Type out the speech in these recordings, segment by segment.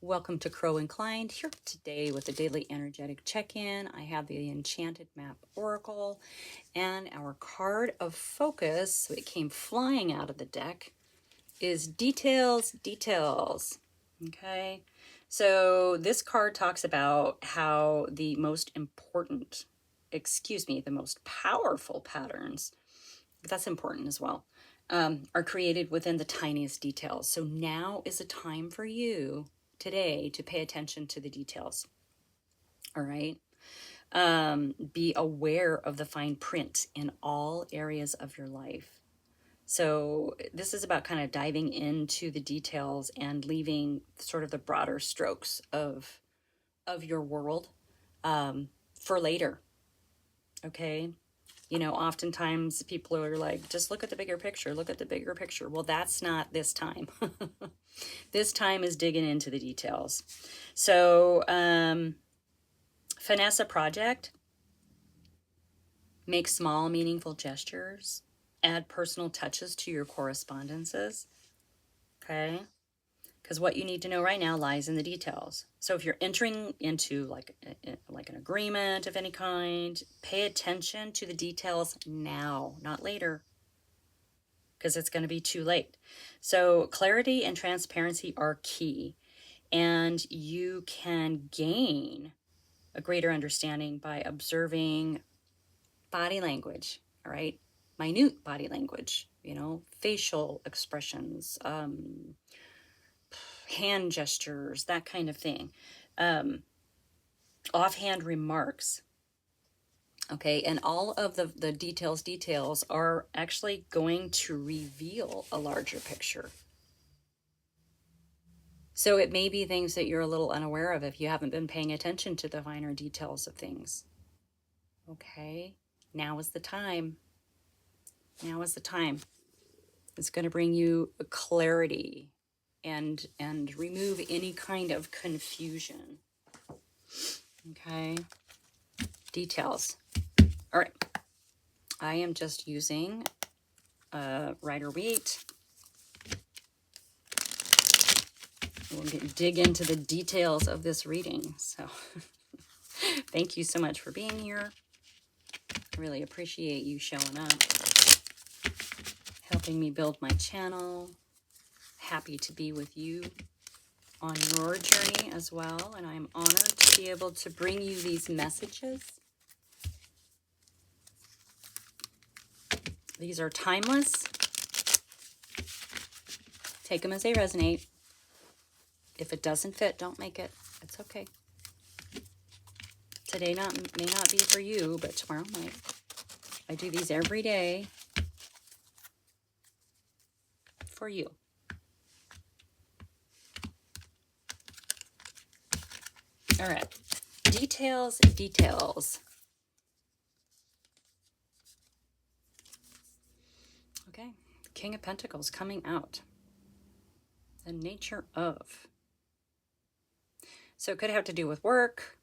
Welcome to Crow Inclined, here today with a daily energetic check-in. I have the Enchanted Map Oracle and our card of focus, it came flying out of the deck, is Details, Details. Okay, so this card talks about how the most important, the most powerful patterns, that's important as well, are created within the tiniest details. So now is a time for you today to pay attention to the details. All right. Be aware of the fine print in all areas of your life. So this is about kind of diving into the details and leaving sort of the broader strokes of your world for later. Okay. You know, oftentimes people are like, just look at the bigger picture, look at the bigger picture. Well, that's not this time. This time is digging into the details. So, finesse a project, make small, meaningful gestures, add personal touches to your correspondences. Okay. Because what you need to know right now lies in the details. So if you're entering into like an agreement of any kind, pay attention to the details now, not later, because it's going to be too late. So clarity and transparency are key, and you can gain a greater understanding by observing body language, all right? Minute body language, you know, facial expressions, hand gestures, that kind of thing. Offhand remarks. Okay, and all of the details are actually going to reveal a larger picture. So it may be things that you're a little unaware of if you haven't been paying attention to the finer details of things. Okay, now is the time. Now is the time. It's going to bring you clarity and remove any kind of confusion. Okay, details. All right, I am just using Rider-Waite. We'll dig into the details of this reading. So thank you so much for being here. I really appreciate you showing up, helping me build my channel. Happy to be with you on your journey as well, and I'm honored to be able to bring you these messages. These are timeless. Take them as they resonate. If it doesn't fit, don't make it. It's okay. Today may not be for you, but tomorrow might. I do these every day for you. All right. Details, details. Okay. King of Pentacles coming out. The nature of. So it could have to do with work.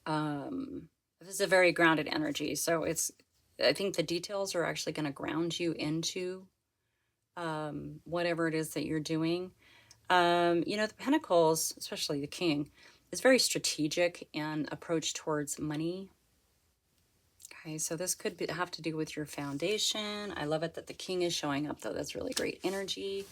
This is a very grounded energy. So I think the details are actually going to ground you into whatever it is that you're doing. You know, the Pentacles, especially the King, is very strategic and approach towards money. Okay, so this could have to do with your foundation. I love it that the King is showing up, though. That's really great energy.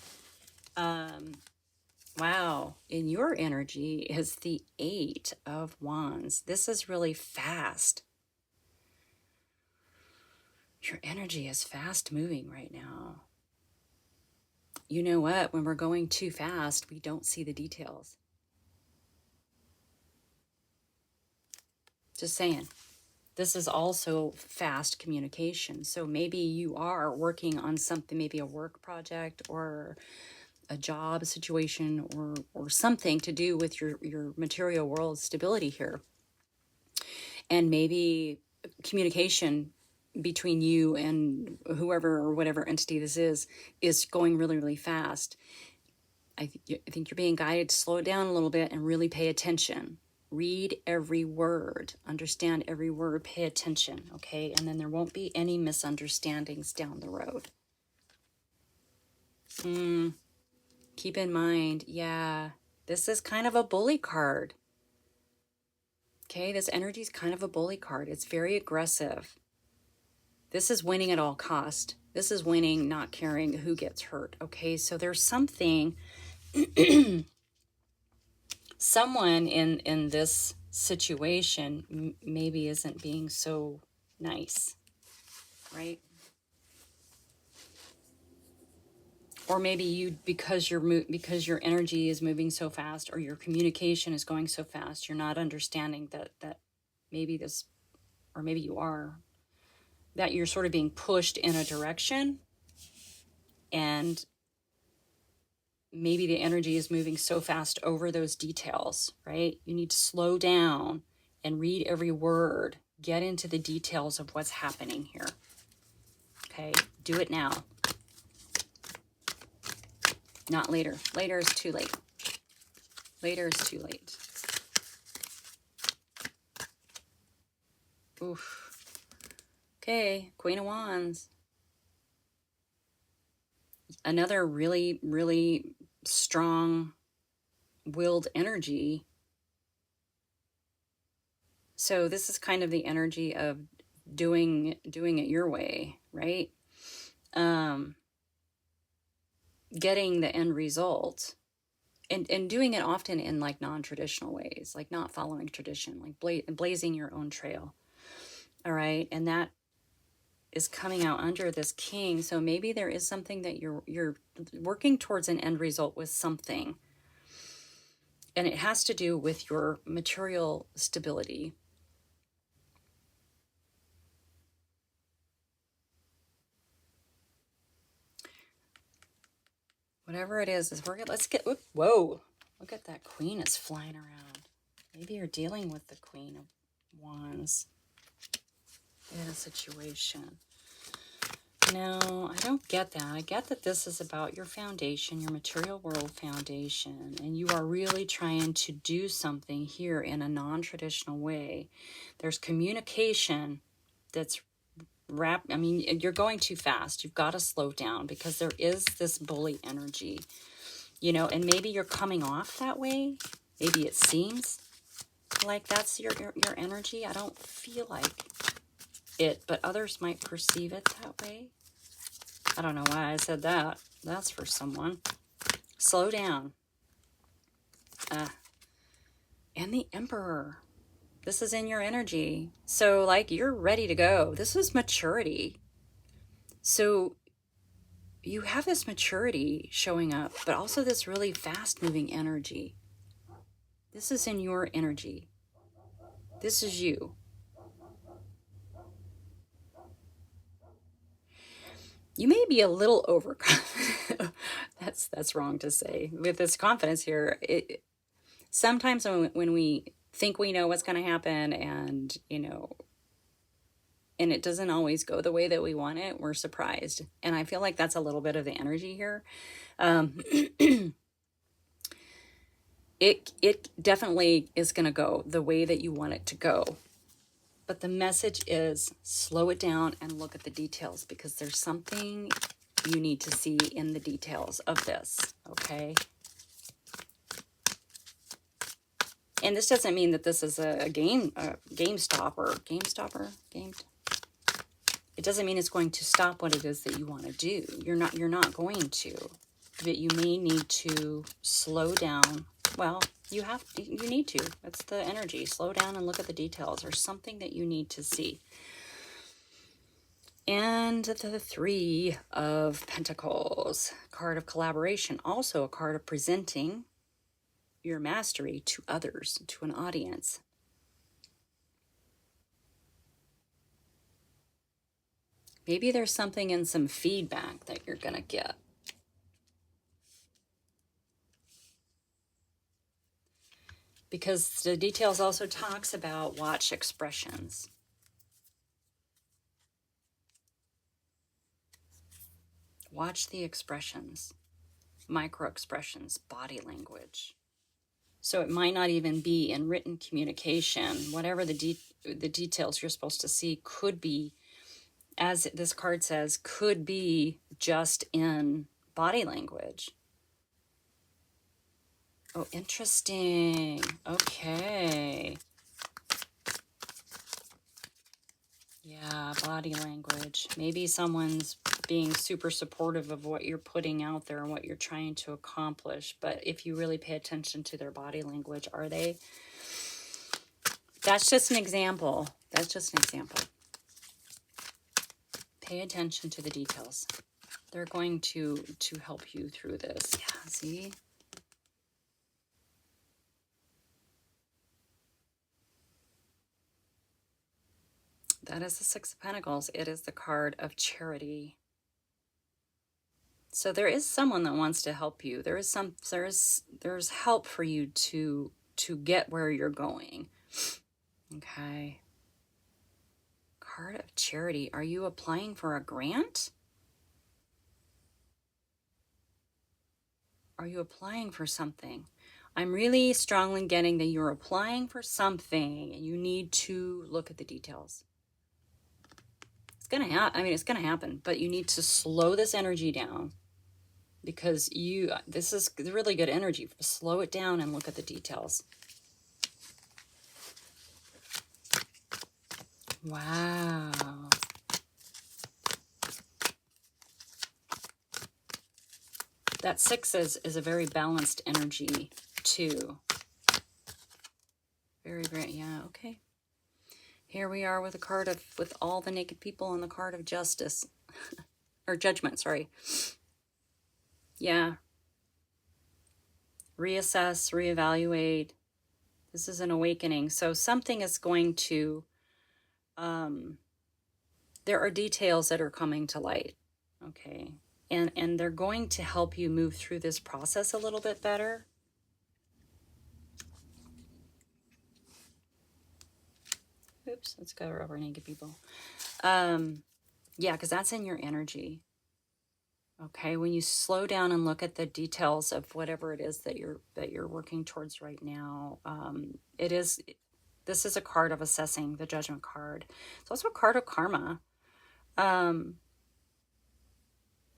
Wow, in your energy is the Eight of Wands. This is really fast. Your energy is fast moving right now. You know what? When we're going too fast, we don't see the details. Just saying. This is also fast communication. So maybe you are working on something, maybe a work project or a job situation or something to do with your material world stability here. And maybe communication between you and whoever or whatever entity this is going really, really fast. I think you're being guided to slow it down a little bit and really pay attention. Read every word, understand every word, pay attention, okay? And then there won't be any misunderstandings down the road. Keep in mind, yeah, This is kind of a bully card. Okay, this energy is kind of a bully card. It's very aggressive. This is winning at all cost. This is winning, not caring who gets hurt. Okay, so there's something, someone in this situation maybe isn't being so nice, right? Or maybe you, because your energy is moving so fast, or your communication is going so fast, you're not understanding that maybe this, or maybe you are, that you're sort of being pushed in a direction, and maybe the energy is moving so fast over those details, right? You need to slow down and read every word, get into the details of what's happening here. Okay, do it now. Not later. Later is too late. Later is too late. Oof. Okay, Queen of Wands. Another really, really strong-willed energy. So this is kind of the energy of doing it your way, right? Getting the end result, and doing it often in like non-traditional ways, like not following tradition, like blazing your own trail. All right, and that is coming out under this king. So maybe there is something that you're working towards an end result with something, and it has to do with your material stability. Whatever it is let's get, whoa, look at that queen is flying around. Maybe you're dealing with the Queen of Wands in a situation. No, I don't get that. I get that this is about your foundation, your material world foundation, and you are really trying to do something here in a non-traditional way. There's communication that's I mean, you're going too fast. You've got to slow down, because there is this bully energy, you know, and maybe you're coming off that way. Maybe it seems like that's your energy. I don't feel like it, but others might perceive it that way. I don't know why I said that. That's for someone. Slow down. And the Emperor. This is in your energy. So like you're ready to go. This is maturity. So you have this maturity showing up, but also this really fast moving energy. This is in your energy. This is you. You may be a little overconfident. That's wrong to say. With this confidence here, sometimes when we think we know what's going to happen, and you know, and it doesn't always go the way that we want it, we're surprised. And I feel like that's a little bit of the energy here. It definitely is going to go the way that you want it to go. But the message is slow it down and look at the details, because there's something you need to see in the details of this, okay? And this doesn't mean that this is a game stopper. It doesn't mean it's going to stop what it is that you want to do. You're not going to. But you may need to slow down. Well, you need to. That's the energy. Slow down and look at the details. There's something that you need to see. And the Three of Pentacles, card of collaboration, also a card of presenting your mastery to others, to an audience. Maybe there's something in some feedback that you're going to get. Because the details also talks about watch expressions. Watch the expressions, micro expressions, body language. So it might not even be in written communication. Whatever the details you're supposed to see could be, as this card says, could be just in body language. Oh, interesting. Okay. Yeah, body language. Maybe someone's being super supportive of what you're putting out there and what you're trying to accomplish. But if you really pay attention to their body language, are they? That's just an example. That's just an example. Pay attention to the details. They're going to help you through this. Yeah, see? That is the Six of Pentacles. It is the card of charity. So there is someone that wants to help you. There's help for you to get where you're going. Okay. Card of charity. Are you applying for a grant? Are you applying for something? I'm really strongly getting that you're applying for something and you need to look at the details. It's going to happen. I mean, it's going to happen, but you need to slow this energy down because this is really good energy. Slow it down and look at the details. Wow. That 6 is a very balanced energy too. Very great. Yeah, okay. Here we are with a card with all the naked people and the card of justice. Or judgment, sorry. Yeah. Reassess, reevaluate. This is an awakening. So something is going to, there are details that are coming to light. Okay. And they're going to help you move through this process a little bit better. Oops, let's go over naked people. Yeah, because that's in your energy. Okay, when you slow down and look at the details of whatever it is that you're working towards right now, this is a card of assessing, the Judgment card. It's also a card of karma.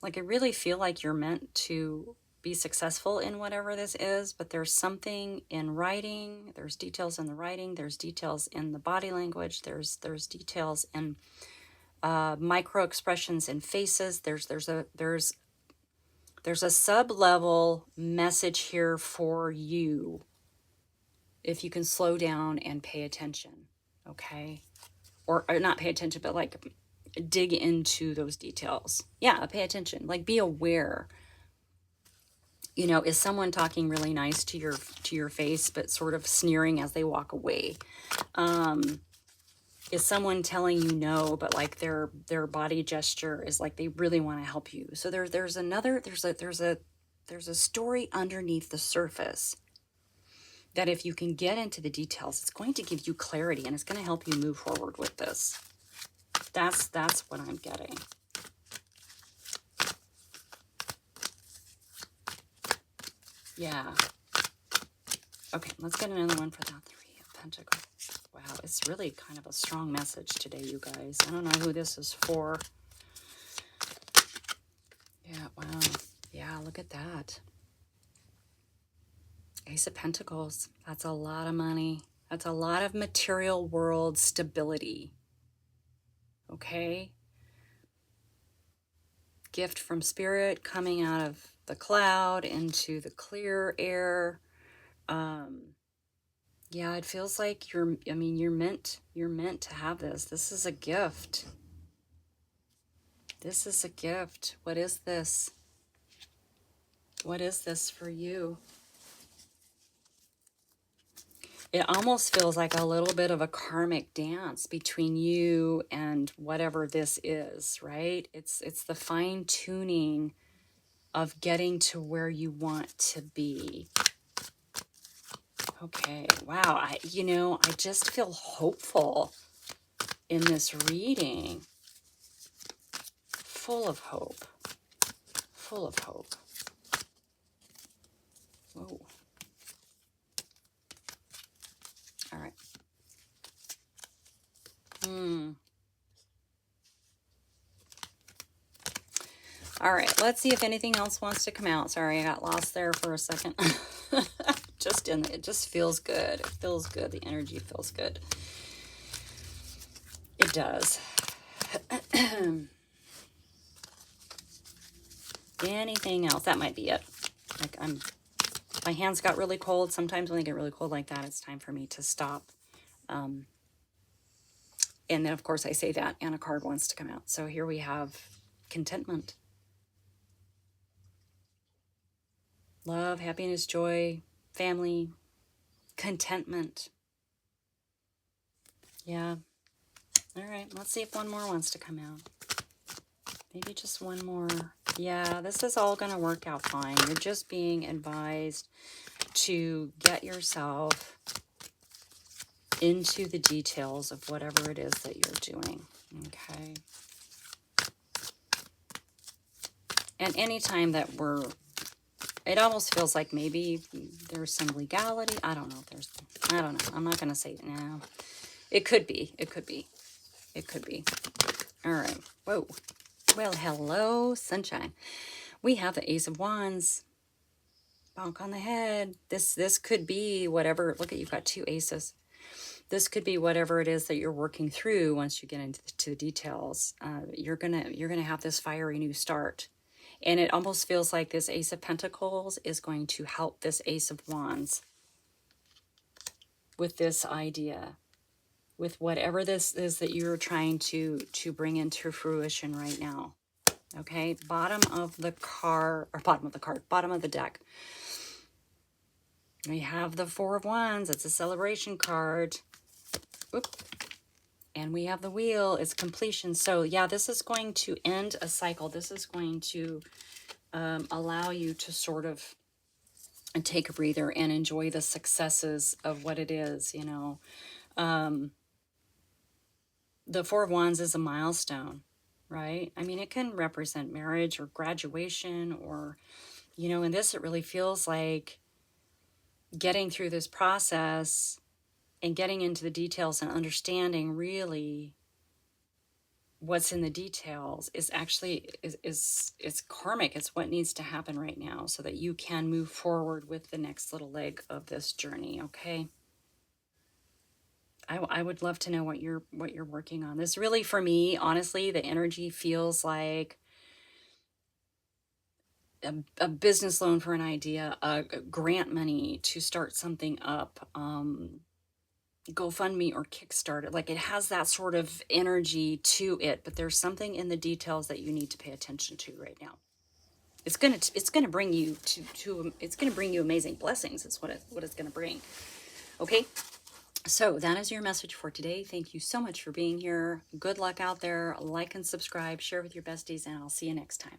Like I really feel like you're meant to be successful in whatever this is, but there's something in writing, there's details in the writing, there's details in the body language, there's details in micro expressions in faces. There's a sub-level message here for you if you can slow down and pay attention, okay? Or not pay attention, but like dig into those details. Yeah, pay attention. Like be aware. You know, is someone talking really nice to your face, but sort of sneering as they walk away? Is someone telling you no, but like their body gesture is like they really want to help you? So there's a story underneath the surface that if you can get into the details, it's going to give you clarity and it's going to help you move forward with this. That's what I'm getting. Yeah. Okay, let's get another one for that 3 of Pentacles. Wow, it's really kind of a strong message today, you guys. I don't know who this is for. Yeah, wow. Yeah, look at that. Ace of Pentacles. That's a lot of money. That's a lot of material world stability. Okay? Gift from spirit coming out of the cloud into the clear air. Yeah, it feels like you're meant to have this. This is a gift. This is a gift. What is this? What is this for you? It almost feels like a little bit of a karmic dance between you and whatever this is, right? It's the fine tuning of getting to where you want to be. Okay, wow. I just feel hopeful in this reading. Full of hope. Full of hope. Whoa. All right. All right, let's see if anything else wants to come out. Sorry, I got lost there for a second. it just feels good. It feels good. The energy feels good. It does. Anything else? That might be it. Like my hands got really cold. Sometimes when they get really cold like that, it's time for me to stop. And then of course I say that and a card wants to come out. So here we have contentment. Love, happiness, joy, family, contentment. Yeah. All right, let's see if one more wants to come out. Maybe just one more. Yeah, this is all going to work out fine. You're just being advised to get yourself into the details of whatever it is that you're doing. Okay. And anytime that it almost feels like maybe there's some legality. I don't know if there's, I don't know. I'm not going to say it now. It could be. It could be. It could be. All right. Whoa. Well, hello, sunshine. We have the Ace of Wands. Bonk on the head. This could be whatever. Look at, you've got two aces. This could be whatever it is that you're working through. Once you get into the details, you're gonna have this fiery new start. And it almost feels like this Ace of Pentacles is going to help this Ace of Wands with this idea, with whatever this is that you're trying to bring into fruition right now. Okay, bottom of the deck. We have the Four of Wands. It's a celebration card. Oop. And we have the Wheel. It's completion. So yeah, this is going to end a cycle. This is going to allow you to sort of take a breather and enjoy the successes of what it is, you know. The Four of Wands is a milestone, right? I mean, it can represent marriage or graduation or, you know, in this, it really feels like getting through this process and getting into the details and understanding really what's in the details is actually it's karmic. It's what needs to happen right now so that you can move forward with the next little leg of this journey. Okay. I would love to know what you're working on. This really, for me, honestly, the energy feels like a business loan for an idea, a grant money to start something up, GoFundMe or Kickstarter. Like, it has that sort of energy to it, but there's something in the details that you need to pay attention to right now. It's gonna bring you it's gonna bring you amazing blessings. It's what it's gonna bring. Okay. So that is your message for today. Thank you so much for being here. Good luck out there. Like and subscribe, share with your besties, and I'll see you next time.